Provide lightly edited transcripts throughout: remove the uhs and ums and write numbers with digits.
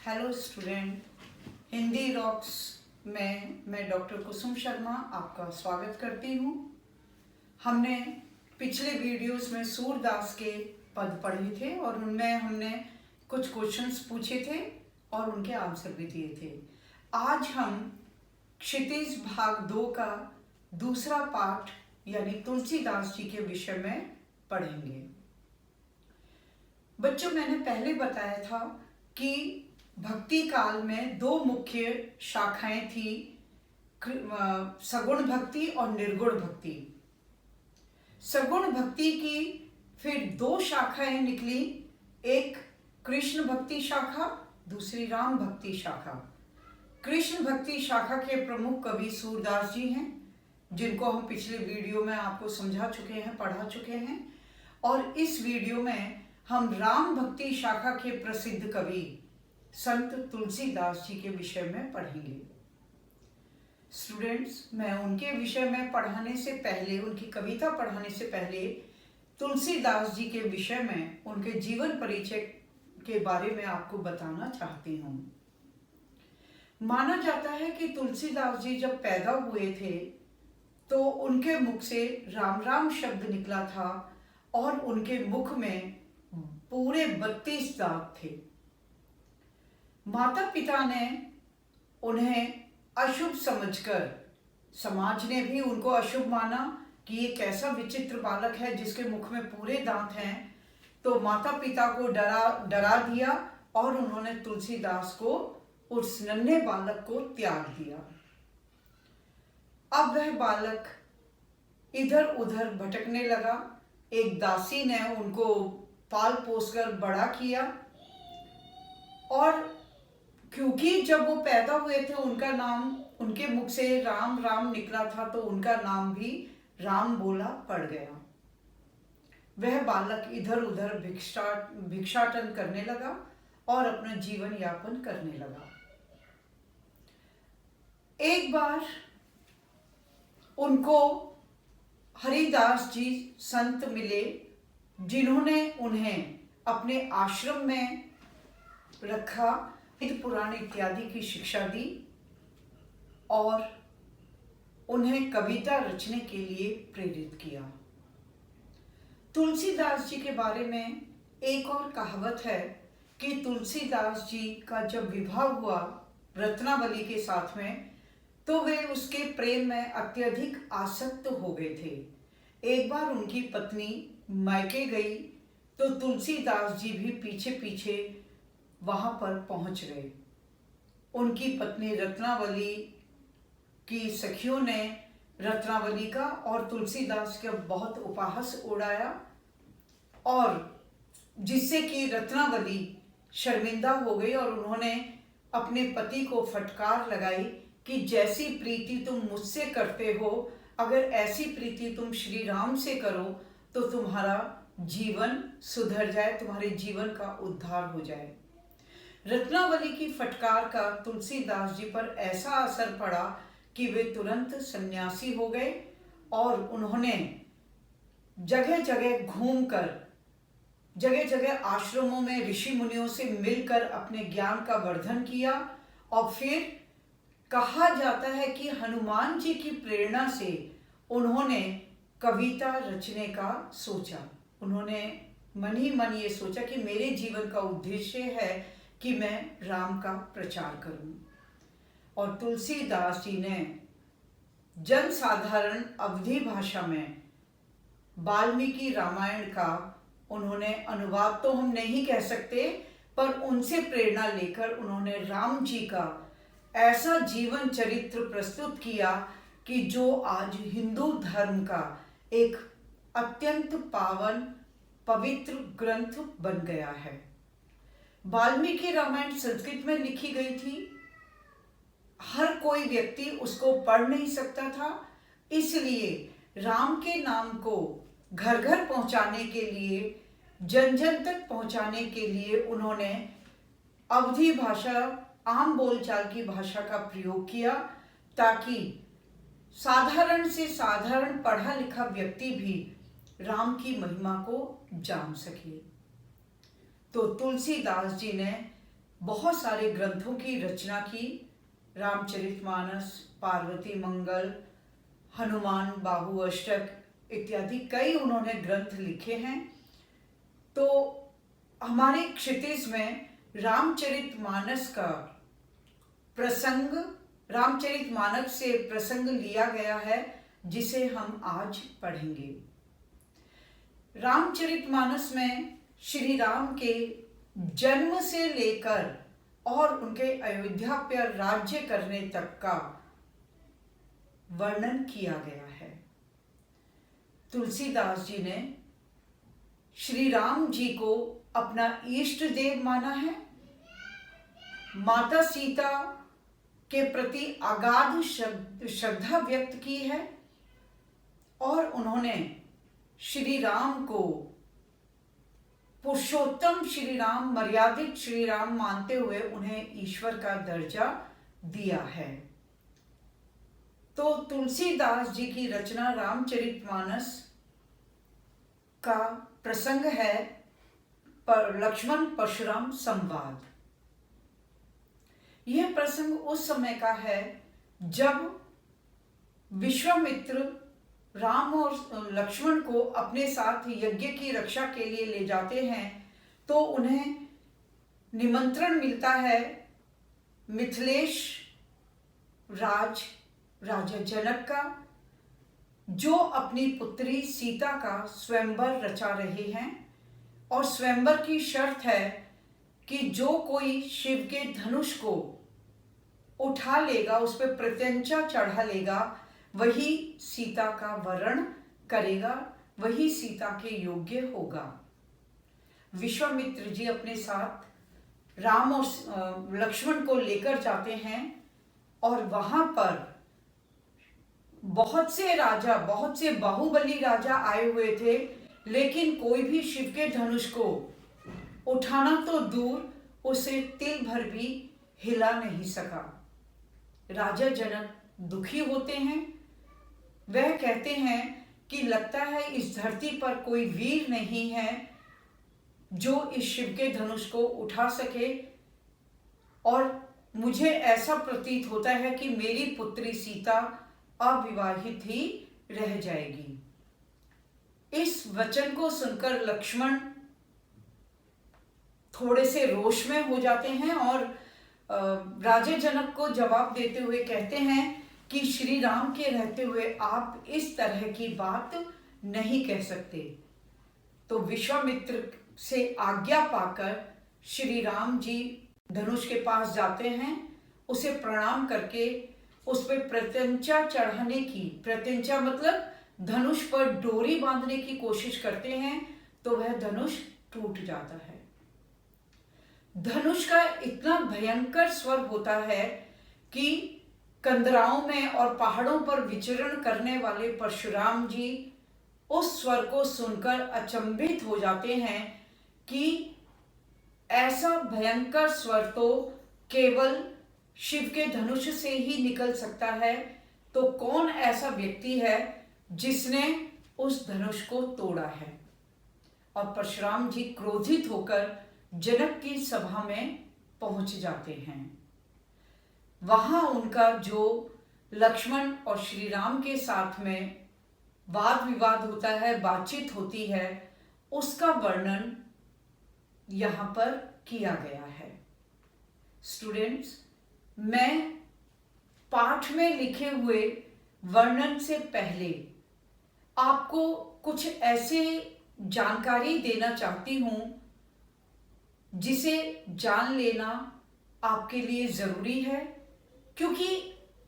Hello student, Hindi rocks में मैं doctor कुसुम शर्मा आपका स्वागत करती हूँ। हमने पिछले वीडियोस में सूरदास के पद पढ़े थे और उनमें हमने कुछ क्वेश्चंस पूछे थे और उनके आंसर भी दिए थे। आज हम क्षितिज भाग 2 का दूसरा पाठ यानी तुलसीदास जी के विषय में पढ़ेंगे। बच्चों, मैंने पहले बताया था कि भक्ति काल में दो मुख्य शाखाएं थी, सगुण भक्ति और निर्गुण भक्ति। सगुण भक्ति की फिर दो शाखाएं निकली, एक कृष्ण भक्ति शाखा, दूसरी राम भक्ति शाखा। कृष्ण भक्ति शाखा के प्रमुख कवि सूरदास जी हैं, जिनको हम पिछले वीडियो में आपको समझा चुके हैं, पढ़ा चुके हैं। और इस वीडियो में हम राम भक्ति शाखा के प्रसिद्ध कवि संत तुलसीदास जी के विषय में पढ़ेंगे। स्टूडेंट्स, मैं उनके विषय में पढ़ाने से पहले, उनकी कविता पढ़ाने से पहले तुलसीदास जी के विषय में, उनके जीवन परिचय के बारे में आपको बताना चाहती हूँ। माना जाता है कि तुलसीदास जी जब पैदा हुए थे तो उनके मुख से राम राम शब्द निकला था और उनके मुख में पूरे 32 दांत थे। माता पिता ने उन्हें अशुभ समझकर, समाज ने भी उनको अशुभ माना कि ये कैसा विचित्र बालक है जिसके मुख में पूरे दांत हैं, तो माता पिता को डरा दिया और उन्होंने तुलसीदास को, उस नन्हे बालक को त्याग दिया। अब वह बालक इधर उधर भटकने लगा। एक दासी ने उनको पाल पोसकर बड़ा किया और क्योंकि जब वो पैदा हुए थे उनका नाम, उनके मुख से राम राम निकला था, तो उनका नाम भी राम बोला पड़ गया। वह बालक इधर उधर भिक्षाटन करने लगा और अपना जीवन यापन करने लगा। एक बार उनको हरिदास जी संत मिले, जिन्होंने उन्हें अपने आश्रम में रखा, पुराण इत्यादि की शिक्षा दी और उन्हें कविता रचने के लिए प्रेरित किया। तुलसीदास जी के बारे में एक और कहावत है कि तुलसीदास जी का जब विवाह हुआ रत्नावली के साथ में, तो वे उसके प्रेम में अत्यधिक आसक्त हो गए थे। एक बार उनकी पत्नी मायके गई तो तुलसीदास जी भी पीछे पीछे वहां पर पहुंच गए। उनकी पत्नी रत्नावली की सखियों ने रत्नावली का और तुलसीदास का बहुत उपहास उड़ाया, और जिससे कि रत्नावली शर्मिंदा हो गई और उन्होंने अपने पति को फटकार लगाई कि जैसी प्रीति तुम मुझसे करते हो, अगर ऐसी प्रीति तुम श्री राम से करो तो तुम्हारा जीवन सुधर जाए, तुम्हारे जीवन का उद्धार हो जाए। रत्नावली की फटकार का तुलसीदास जी पर ऐसा असर पड़ा कि वे तुरंत सन्यासी हो गए और उन्होंने जगह जगह घूमकर, जगह जगह आश्रमों में ऋषि मुनियों से मिलकर अपने ज्ञान का वर्धन किया। और फिर कहा जाता है कि हनुमान जी की प्रेरणा से उन्होंने कविता रचने का सोचा। उन्होंने मन ही मन ये सोचा कि मेरे जीवन का उद्देश्य है कि मैं राम का प्रचार करूं। और तुलसीदास जी ने जन साधारण अवधी भाषा में वाल्मीकि रामायण का उन्होंने अनुवाद, तो हम नहीं कह सकते, पर उनसे प्रेरणा लेकर उन्होंने राम जी का ऐसा जीवन चरित्र प्रस्तुत किया कि जो आज हिंदू धर्म का एक अत्यंत पावन पवित्र ग्रंथ बन गया है। वाल्मीकि रामायण संस्कृत में लिखी गई थी, हर कोई व्यक्ति उसको पढ़ नहीं सकता था, इसलिए राम के नाम को घर घर पहुंचाने के लिए, जन जन तक पहुंचाने के लिए उन्होंने अवधी भाषा, आम बोलचाल की भाषा का प्रयोग किया, ताकि साधारण से साधारण पढ़ा लिखा व्यक्ति भी राम की महिमा को जान सके। तो तुलसीदास जी ने बहुत सारे ग्रंथों की रचना की। रामचरितमानस, पार्वती मंगल, हनुमान बाहु अष्टक इत्यादि कई उन्होंने ग्रंथ लिखे हैं। तो हमारे क्षितिज में रामचरितमानस का प्रसंग, रामचरितमानस से प्रसंग लिया गया है, जिसे हम आज पढ़ेंगे। रामचरितमानस में श्री राम के जन्म से लेकर और उनके अयोध्या पर राज्य करने तक का वर्णन किया गया है। तुलसीदास जी ने श्री राम जी को अपना इष्ट देव माना है, माता सीता के प्रति अगाध श्रद्धा व्यक्त की है और उन्होंने श्री राम को पुरुषोत्तम श्री राम, मर्यादित श्री राम मानते हुए उन्हें ईश्वर का दर्जा दिया है। तो तुलसीदास जी की रचना रामचरितमानस का प्रसंग है लक्ष्मण परशुराम संवाद। यह प्रसंग उस समय का है जब विश्वामित्र राम और लक्ष्मण को अपने साथ यज्ञ की रक्षा के लिए ले जाते हैं, तो उन्हें निमंत्रण मिलता है मिथिलेश राजा जनक का, जो अपनी पुत्री सीता का स्वयंवर रचा रहे हैं। और स्वयंवर की शर्त है कि जो कोई शिव के धनुष को उठा लेगा, उस पर प्रत्यंचा चढ़ा लेगा, वही सीता का वरण करेगा, वही सीता के योग्य होगा। विश्वामित्र जी अपने साथ राम और लक्ष्मण को लेकर जाते हैं और वहां पर बहुत से राजा, बहुत से बाहुबली राजा आए हुए थे, लेकिन कोई भी शिव के धनुष को उठाना तो दूर, उसे तिल भर भी हिला नहीं सका। राजा जनक दुखी होते हैं। वह कहते हैं कि लगता है इस धरती पर कोई वीर नहीं है जो इस शिव के धनुष को उठा सके, और मुझे ऐसा प्रतीत होता है कि मेरी पुत्री सीता अविवाहित ही रह जाएगी। इस वचन को सुनकर लक्ष्मण थोड़े से रोष में हो जाते हैं और राजा जनक को जवाब देते हुए कहते हैं कि श्री राम के रहते हुए आप इस तरह की बात नहीं कह सकते। तो विश्वामित्र से आज्ञा पाकर श्री राम जी धनुष के पास जाते हैं, उसे प्रणाम करके उस पर प्रत्यंचा चढ़ाने की, प्रत्यंचा मतलब धनुष पर डोरी बांधने की कोशिश करते हैं, तो वह धनुष टूट जाता है। धनुष का इतना भयंकर स्वर होता है कि कंदराओं में और पहाड़ों पर विचरण करने वाले परशुराम जी उस स्वर को सुनकर अचंभित हो जाते हैं कि ऐसा भयंकर स्वर तो केवल शिव के धनुष से ही निकल सकता है। तो कौन ऐसा व्यक्ति है जिसने उस धनुष को तोड़ा है? और परशुराम जी क्रोधित होकर जनक की सभा में पहुंच जाते हैं। वहां उनका जो लक्ष्मण और श्री राम के साथ में वाद विवाद होता है, बातचीत होती है, उसका वर्णन यहां पर किया गया है। स्टूडेंट्स, मैं पाठ में लिखे हुए वर्णन से पहले आपको कुछ ऐसे जानकारी देना चाहती हूं जिसे जान लेना आपके लिए जरूरी है, क्योंकि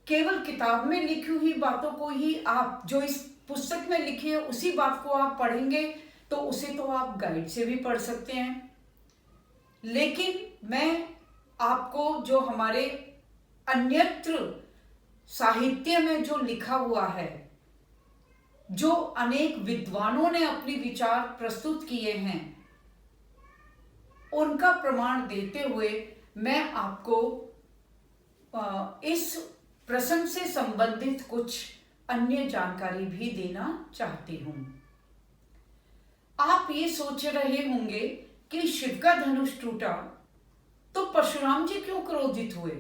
केवल किताब में लिखी हुई बातों को ही आप, जो इस पुस्तक में लिखी है उसी बात को आप पढ़ेंगे तो उसे तो आप गाइड से भी पढ़ सकते हैं। लेकिन मैं आपको जो हमारे अन्यत्र साहित्य में जो लिखा हुआ है, जो अनेक विद्वानों ने अपने विचार प्रस्तुत किए हैं, उनका प्रमाण देते हुए मैं आपको इस प्रसंग से संबंधित कुछ अन्य जानकारी भी देना चाहती हूं। आप ये सोच रहे होंगे कि शिव का धनुष टूटा तो परशुराम जी क्यों क्रोधित हुए?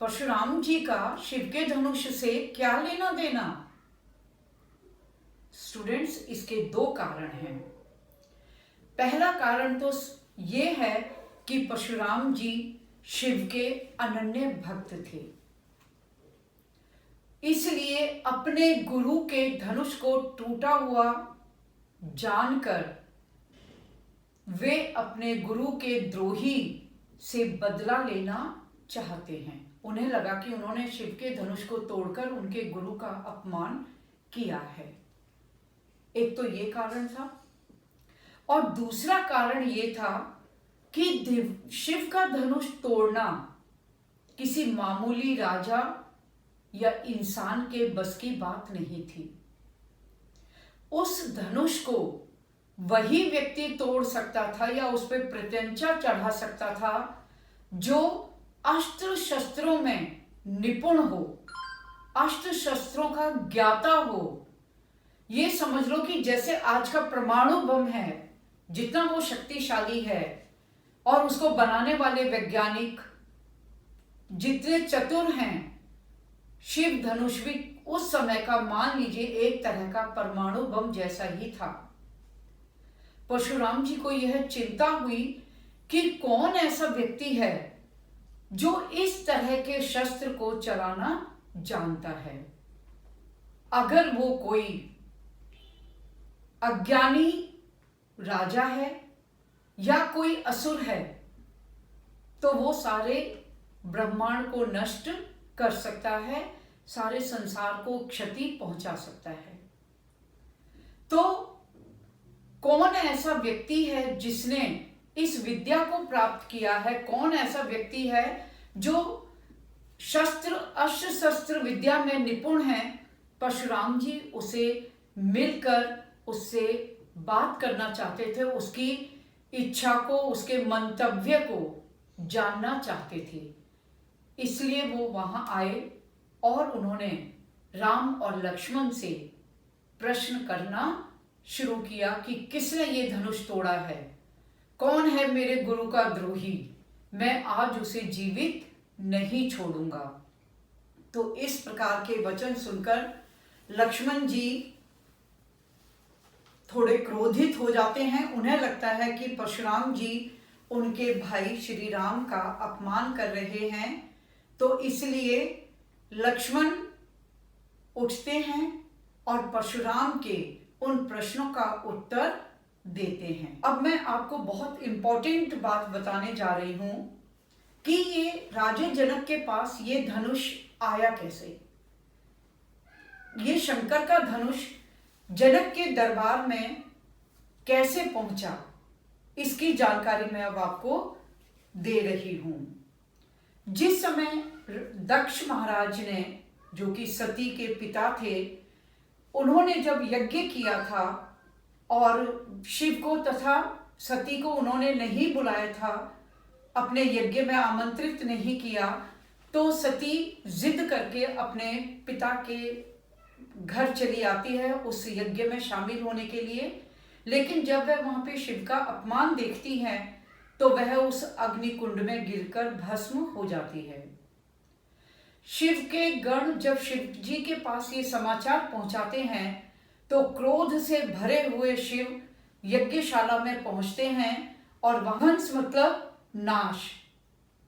परशुराम जी का शिव के धनुष से क्या लेना देना? स्टूडेंट्स, इसके दो कारण हैं। पहला कारण तो ये है कि परशुराम जी शिव के अनन्य भक्त थे, इसलिए अपने गुरु के धनुष को टूटा हुआ जानकर वे अपने गुरु के द्रोही से बदला लेना चाहते हैं। उन्हें लगा कि उन्होंने शिव के धनुष को तोड़कर उनके गुरु का अपमान किया है। एक तो ये कारण था, और दूसरा कारण ये था कि शिव का धनुष तोड़ना किसी मामूली राजा या इंसान के बस की बात नहीं थी। उस धनुष को वही व्यक्ति तोड़ सकता था या उस पर प्रत्यंचा चढ़ा सकता था जो अस्त्र शस्त्रों में निपुण हो, अस्त्र शस्त्रों का ज्ञाता हो। ये समझ लो कि जैसे आज का परमाणु बम है, जितना वो शक्तिशाली है और उसको बनाने वाले वैज्ञानिक जितने चतुर हैं, शिव धनुष भी उस समय का मान लीजिए एक तरह का परमाणु बम जैसा ही था। परशुराम जी को यह चिंता हुई कि कौन ऐसा व्यक्ति है जो इस तरह के शस्त्र को चलाना जानता है। अगर वो कोई अज्ञानी राजा है या कोई असुर है तो वो सारे ब्रह्मांड को नष्ट कर सकता है, सारे संसार को क्षति पहुंचा सकता है। तो कौन ऐसा व्यक्ति है जिसने इस विद्या को प्राप्त किया है? कौन ऐसा व्यक्ति है जो शस्त्र अस्त्र शस्त्र विद्या में निपुण है? परशुराम जी उसे मिलकर उससे बात करना चाहते थे, उसकी इच्छा को, उसके मंतव्य को जानना चाहते थे। इसलिए वो वहां आए और उन्होंने राम और लक्ष्मण से प्रश्न करना शुरू किया कि किसने ये धनुष तोड़ा है, कौन है मेरे गुरु का द्रोही, मैं आज उसे जीवित नहीं छोड़ूंगा। तो इस प्रकार के वचन सुनकर लक्ष्मण जी थोड़े क्रोधित हो जाते हैं। उन्हें लगता है कि परशुराम जी उनके भाई श्री राम का अपमान कर रहे हैं, तो इसलिए लक्ष्मण उठते हैं और परशुराम के उन प्रश्नों का उत्तर देते हैं। अब मैं आपको बहुत इंपॉर्टेंट बात बताने जा रही हूं कि ये राजा जनक के पास ये धनुष आया कैसे। ये शंकर का धनुष जनक के दरबार में कैसे पहुंचा, इसकी जानकारी मैं अब आपको दे रही हूं। जिस समय दक्ष महाराज ने, जो कि सती के पिता थे, उन्होंने जब यज्ञ किया था और शिव को तथा सती को उन्होंने नहीं बुलाया था, अपने यज्ञ में आमंत्रित नहीं किया, तो सती जिद करके अपने पिता के घर चली आती है उस यज्ञ में शामिल होने के लिए। लेकिन जब वह वहां पे शिव का अपमान देखती है तो वह उस अग्निकुंड में गिरकर भस्म हो जाती है। शिव के गण जब शिव जी के पास ये समाचार पहुंचाते हैं तो क्रोध से भरे हुए शिव यज्ञशाला में पहुंचते हैं और वहंस मतलब नाश,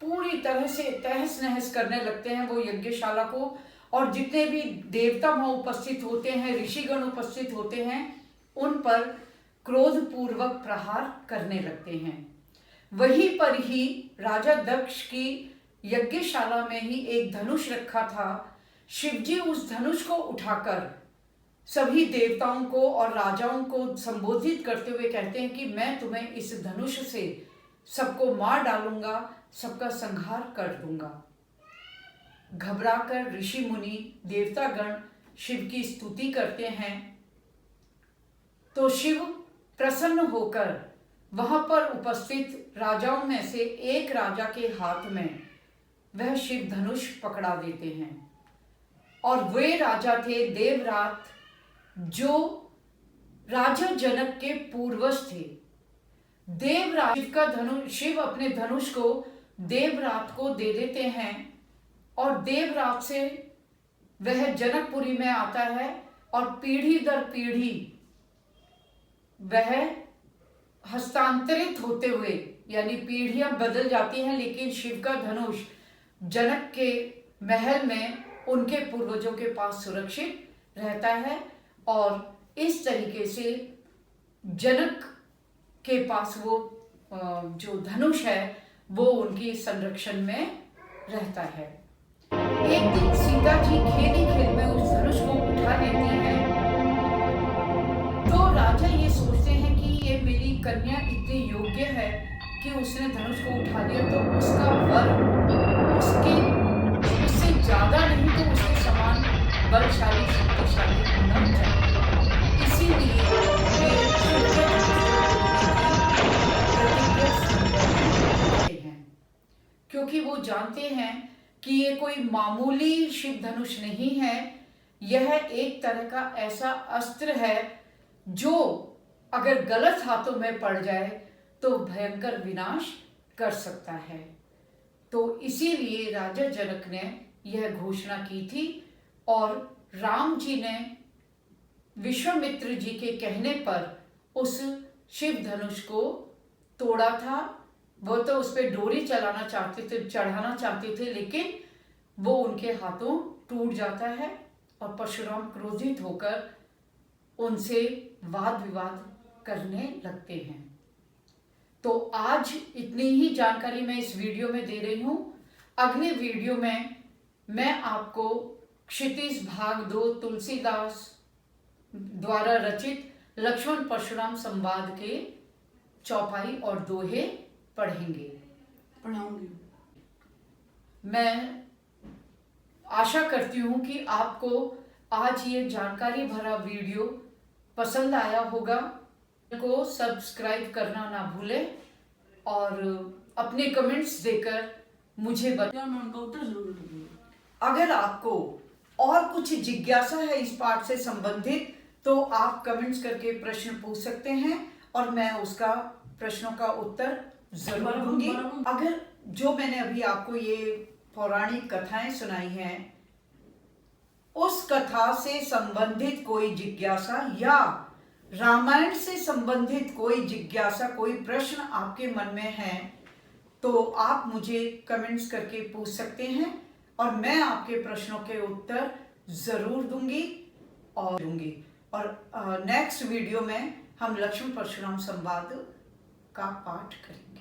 पूरी तरह से तहस नहस करने लगते हैं वो यज्ञशाला को। और जितने भी देवता वहां उपस्थित होते हैं, ऋषिगण उपस्थित होते हैं, उन पर क्रोधपूर्वक प्रहार करने लगते हैं। वहीं पर ही राजा दक्ष की यज्ञशाला में ही एक धनुष रखा था। शिवजी उस धनुष को उठाकर सभी देवताओं को और राजाओं को संबोधित करते हुए कहते हैं कि मैं तुम्हें इस धनुष से सबको मार डालूंगा, सबका संहार कर दूंगा। घबराकर ऋषि मुनि देवतागण शिव की स्तुति करते हैं तो शिव प्रसन्न होकर वहां पर उपस्थित राजाओं में से एक राजा के हाथ में वह शिव धनुष पकड़ा देते हैं। और वे राजा थे देवरात, जो राजा जनक के पूर्वज थे। देवरात शिव अपने धनुष को देवरात को दे देते हैं और देवरात से वह जनकपुरी में आता है और पीढ़ी दर पीढ़ी वह हस्तांतरित होते हुए, यानी पीढ़ियां बदल जाती हैं, लेकिन शिव का धनुष जनक के महल में उनके पूर्वजों के पास सुरक्षित रहता है और इस तरीके से जनक के पास वो जो धनुष है वो उनकी संरक्षण में रहता है। एक दिन सीता जी खेल खेल में उस धनुष को उठा लेती हैं। तो राजा ये सोचते हैं कि ये मेरी कन्या इतनी योग्य है कि उसने धनुष को उठा लिया, तो उसका वर उससे ज्यादा नहीं तो उसके समान बलशाली शक्तिशाली होना चाहिए। इसीलिए क्योंकि वो जानते हैं कि ये कोई मामूली शिव धनुष नहीं है, यह एक तरह का ऐसा अस्त्र है जो अगर गलत हाथों में पड़ जाए तो भयंकर विनाश कर सकता है। तो इसीलिए राजा जनक ने यह घोषणा की थी और राम जी ने विश्वामित्र जी के कहने पर उस शिव धनुष को तोड़ा था। वो तो उस पर डोरी चढ़ाना चाहते थे, लेकिन वो उनके हाथों टूट जाता है और परशुराम क्रोधित होकर उनसे वाद विवाद करने लगते हैं। तो आज इतनी ही जानकारी मैं इस वीडियो में दे रही हूं। अगले वीडियो में मैं आपको क्षितिज भाग 2 तुलसीदास द्वारा रचित लक्ष्मण परशुराम संवाद के चौपाई और दोहे पढ़ाऊंगी। मैं आशा करती हूं कि आपको आज ये जानकारी भरा वीडियो पसंद आया होगा। को सब्सक्राइब करना ना भूलें और अपने कमेंट्स देकर मुझे बताएं। मैं उनका उत्तर जरूर दूंगी। अगर आपको और कुछ जिज्ञासा है इस पाठ से संबंधित तो आप कमेंट्स करके प्रश्न पूछ सकते हैं और मैं उसका प्रश्नों का उत्तर जरूर दूंगी। अगर जो मैंने अभी आपको ये पौराणिक कथाएं सुनाई हैं उस कथा से संबंधित कोई जिज्ञासा या रामायण से संबंधित कोई जिज्ञासा, कोई प्रश्न आपके मन में है तो आप मुझे कमेंट्स करके पूछ सकते हैं और मैं आपके प्रश्नों के उत्तर जरूर दूंगी। और नेक्स्ट वीडियो में हम लक्ष्मण परशुराम संवाद का पाठ करेंगे।